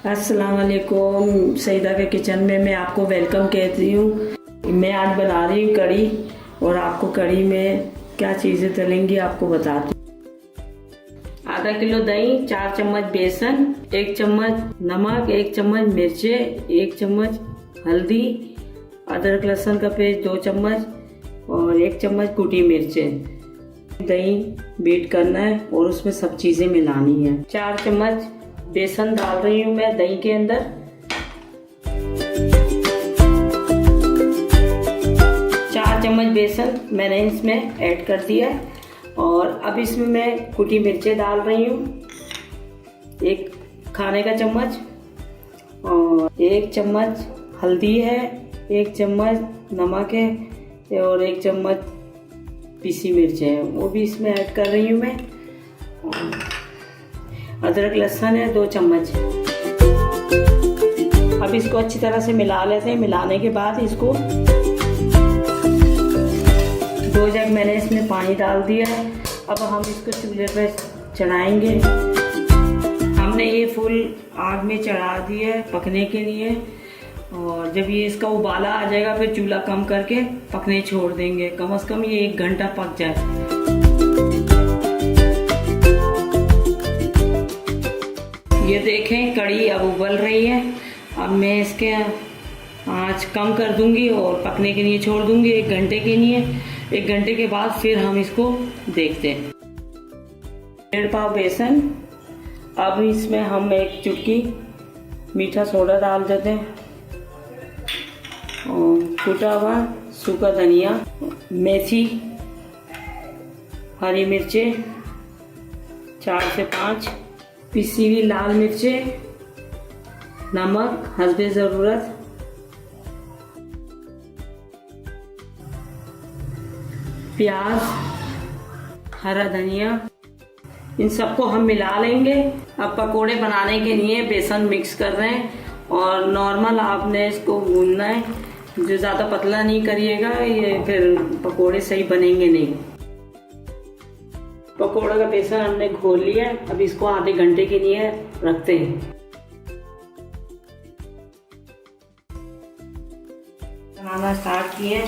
अस्सलाम वालेकुम। सईदा के किचन में मैं आपको वेलकम कहती हूँ। मैं आज बना रही हूँ कड़ी और आपको कड़ी में क्या चीज़ें डलेंगी आपको बताती हूँ। आधा किलो दही, 4 चम्मच बेसन, 1 चम्मच नमक, 1 चम्मच मिर्चे, 1 चम्मच हल्दी, अदरक लहसुन का पेस्ट 2 चम्मच और 1 चम्मच कुटी मिर्चे। दही बीट करना है और उसमें सब चीज़ें मिलानी है। 4 चम्मच बेसन डाल रही हूँ मैं दही के अंदर। 4 चम्मच बेसन मैंने इसमें ऐड कर दिया है और अब इसमें मैं कुटी मिर्चें डाल रही हूँ, 1 खाने का चम्मच, और 1 चम्मच हल्दी है, 1 चम्मच नमक है और 1 चम्मच पीसी मिर्च है, वो भी इसमें ऐड कर रही हूँ मैं। अदरक लहसुन है 2 चम्मच। अब इसको अच्छी तरह से मिला लेते हैं। मिलाने के बाद इसको 2 जग मैंने इसमें पानी डाल दिया है। अब हम इसको चूल्हे पर चढ़ाएंगे। हमने ये फुल आग में चढ़ा दिया है पकने के लिए और जब ये इसका उबाला आ जाएगा फिर चूल्हा कम करके पकने छोड़ देंगे। कम से कम ये 1 घंटा पक जाए। ये देखें कड़ी अब उबल रही है। अब मैं इसके आँच कम कर दूंगी और पकने के लिए छोड़ दूंगी 1 घंटे के लिए। 1 घंटे के बाद फिर हम इसको देखते हैं। 1.5 पाव बेसन। अब इसमें हम 1 चुटकी मीठा सोडा डाल देते हैं और कूटा हुआ सूखा धनिया, मेथी, हरी मिर्चें 4 से 5, पिसी हुई लाल मिर्चें, नमक हस्बे ज़रूरत, प्याज, हरा धनिया, इन सबको हम मिला लेंगे। अब पकोड़े बनाने के लिए बेसन मिक्स कर रहे हैं और नॉर्मल आपने इसको गूंदना है, जो ज़्यादा पतला नहीं करिएगा, ये फिर पकोड़े सही बनेंगे नहीं। पकोड़ा का बेसन हमने घोल लिया। अब इसको आधे घंटे के लिए रखते हैं। बनाना स्टार्ट किए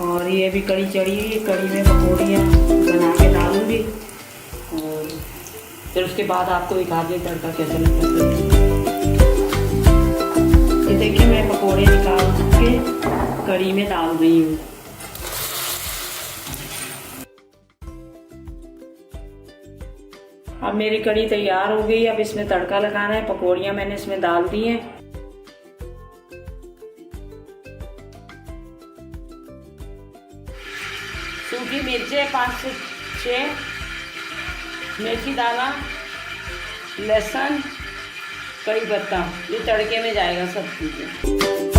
और ये भी कड़ी चढ़ी हुई। कड़ी में पकौड़ियाँ बना के डालूंगी और फिर उसके बाद आपको दिखा दें तड़का कैसे लगता है। ये देखिए मैं पकौड़े निकाल के कड़ी में डाल रही हूँ। अब मेरी कड़ी तैयार हो गई। अब इसमें तड़का लगाना है। पकौड़ियाँ मैंने इसमें डाल दी हैं। सूखी मिर्चें 5 से 6, मेथी दाना, लहसुन, कड़ी पत्ता, ये तड़के में जाएगा सब चीज़ें।